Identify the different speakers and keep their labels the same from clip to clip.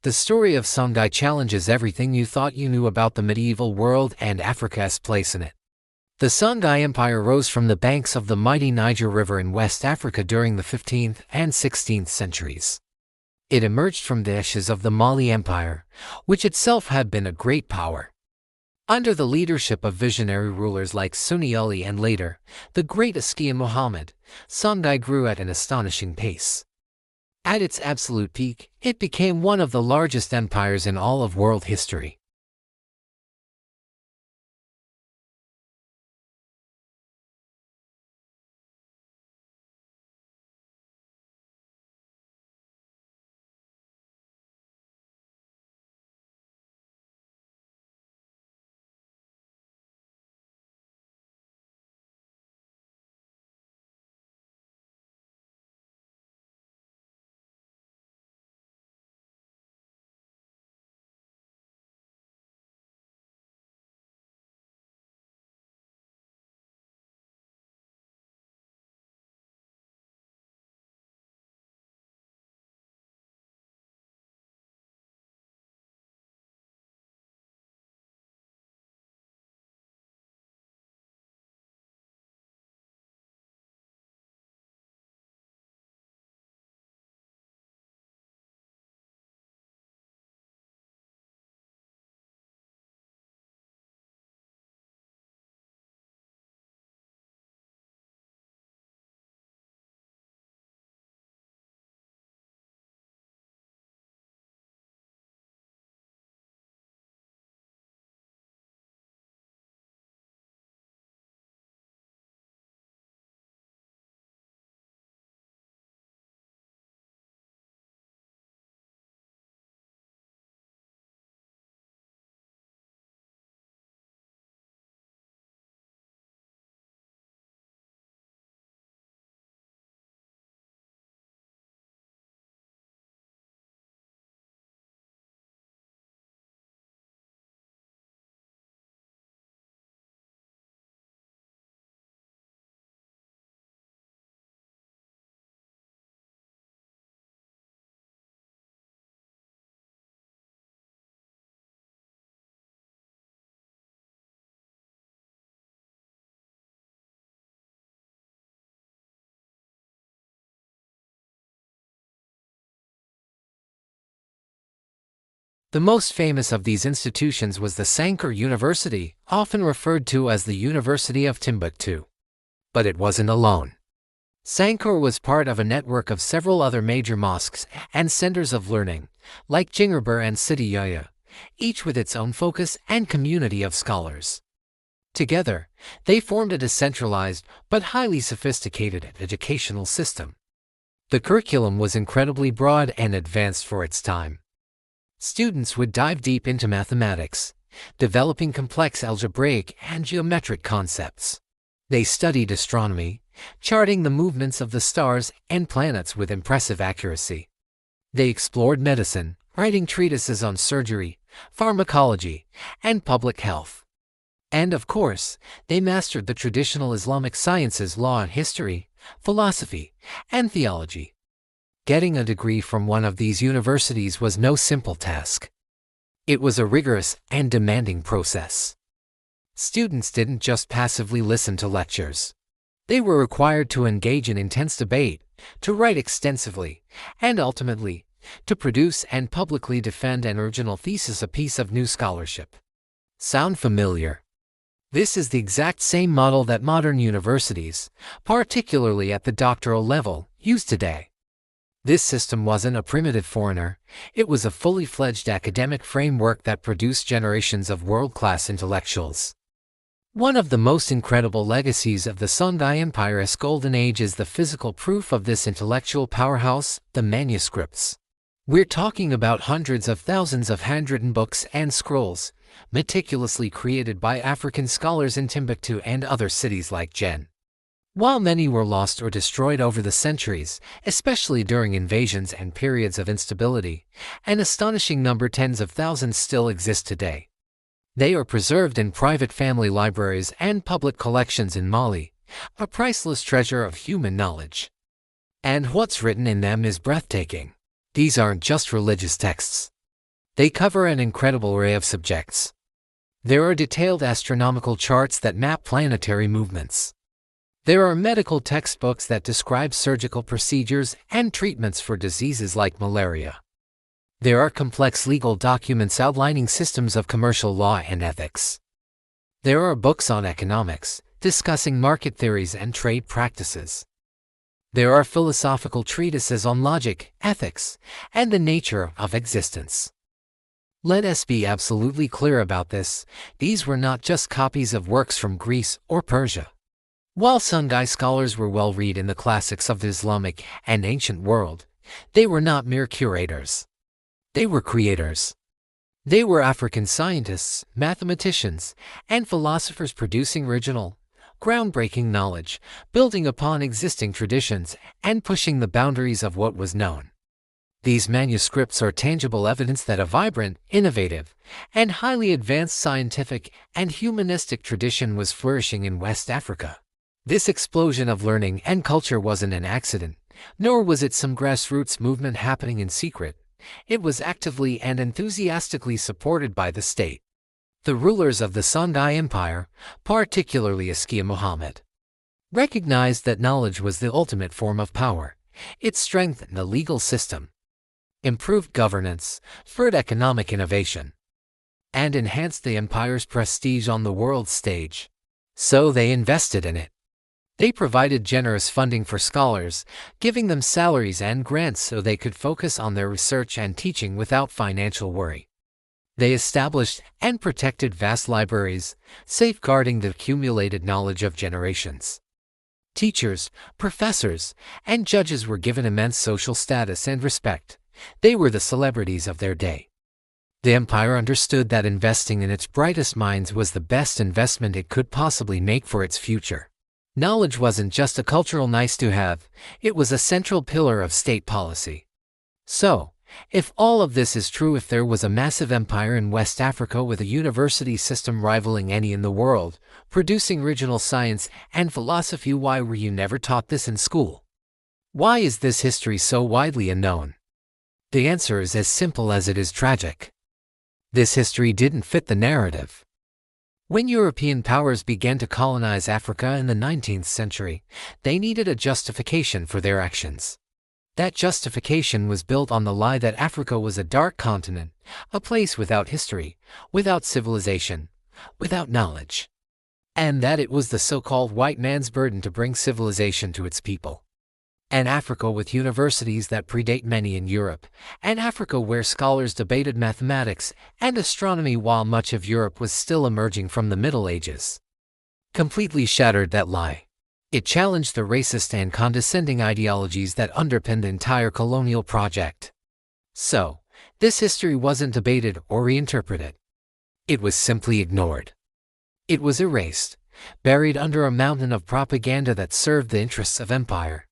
Speaker 1: The story of Songhai challenges everything you thought you knew about the medieval world and Africa's place in it. The Songhai Empire rose from the banks of the mighty Niger River in West Africa during the 15th and 16th centuries. It emerged from the ashes of the Mali Empire, which itself had been a great power. Under the leadership of visionary rulers like Sunni Ali and later, the great Askia Muhammad, Songhai grew at an astonishing pace. At its absolute peak, it became one of the largest empires in all of world history. The most famous of these institutions was the Sankore University, often referred to as the University of Timbuktu. But it wasn't alone. Sankore was part of a network of several other major mosques and centers of learning, like Jingerbur and Sidi Yahya, each with its own focus and community of scholars. Together, they formed a decentralized but highly sophisticated educational system. The curriculum was incredibly broad and advanced for its time. Students would dive deep into mathematics, developing complex algebraic and geometric concepts. They studied astronomy, charting the movements of the stars and planets with impressive accuracy. They explored medicine, writing treatises on surgery, pharmacology, and public health. And of course, they mastered the traditional Islamic sciences, law and history, philosophy, and theology. Getting a degree from one of these universities was no simple task. It was a rigorous and demanding process. Students didn't just passively listen to lectures. They were required to engage in intense debate, to write extensively, and ultimately, to produce and publicly defend an original thesis, a piece of new scholarship. Sound familiar? This is the exact same model that modern universities, particularly at the doctoral level, use today. This system wasn't a primitive foreigner, it was a fully fledged academic framework that produced generations of world-class intellectuals. One of the most incredible legacies of the Songhai Empire's golden age is the physical proof of this intellectual powerhouse, the manuscripts. We're talking about hundreds of thousands of handwritten books and scrolls, meticulously created by African scholars in Timbuktu and other cities like Jen. While many were lost or destroyed over the centuries, especially during invasions and periods of instability, an astonishing number, tens of thousands, still exist today. They are preserved in private family libraries and public collections in Mali, a priceless treasure of human knowledge. And what's written in them is breathtaking. These aren't just religious texts. They cover an incredible array of subjects. There are detailed astronomical charts that map planetary movements. There are medical textbooks that describe surgical procedures and treatments for diseases like malaria. There are complex legal documents outlining systems of commercial law and ethics. There are books on economics, discussing market theories and trade practices. There are philosophical treatises on logic, ethics, and the nature of existence. Let us be absolutely clear about this: these were not just copies of works from Greece or Persia. While Songhai scholars were well read in the classics of the Islamic and ancient world, they were not mere curators. They were creators. They were African scientists, mathematicians, and philosophers producing original, groundbreaking knowledge, building upon existing traditions, and pushing the boundaries of what was known. These manuscripts are tangible evidence that a vibrant, innovative, and highly advanced scientific and humanistic tradition was flourishing in West Africa. This explosion of learning and culture wasn't an accident, nor was it some grassroots movement happening in secret. It was actively and enthusiastically supported by the state. The rulers of the Songhai Empire, particularly Askia Muhammad, recognized that knowledge was the ultimate form of power. It strengthened the legal system, improved governance, spurred economic innovation, and enhanced the empire's prestige on the world stage. So they invested in it. They provided generous funding for scholars, giving them salaries and grants so they could focus on their research and teaching without financial worry. They established and protected vast libraries, safeguarding the accumulated knowledge of generations. Teachers, professors, and judges were given immense social status and respect. They were the celebrities of their day. The empire understood that investing in its brightest minds was the best investment it could possibly make for its future. Knowledge wasn't just a cultural nice-to-have, it was a central pillar of state policy. So, if all of this is true, if there was a massive empire in West Africa with a university system rivaling any in the world, producing original science and philosophy, why were you never taught this in school? Why is this history so widely unknown? The answer is as simple as it is tragic. This history didn't fit the narrative. When European powers began to colonize Africa in the 19th century, they needed a justification for their actions. That justification was built on the lie that Africa was a dark continent, a place without history, without civilization, without knowledge, and that it was the so-called white man's burden to bring civilization to its people. An Africa with universities that predate many in Europe, an Africa where scholars debated mathematics and astronomy while much of Europe was still emerging from the Middle Ages, completely shattered that lie. It challenged the racist and condescending ideologies that underpinned the entire colonial project. So, this history wasn't debated or reinterpreted. It was simply ignored. It was erased, buried under a mountain of propaganda that served the interests of empire.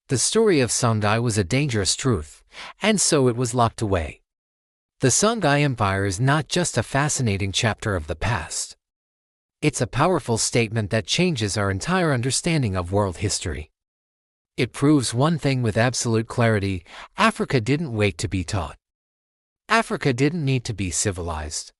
Speaker 1: The story of Songhai was a dangerous truth, and so it was locked away. The Songhai Empire is not just a fascinating chapter of the past. It's a powerful statement that changes our entire understanding of world history. It proves one thing with absolute clarity: Africa didn't wait to be taught. Africa didn't need to be civilized.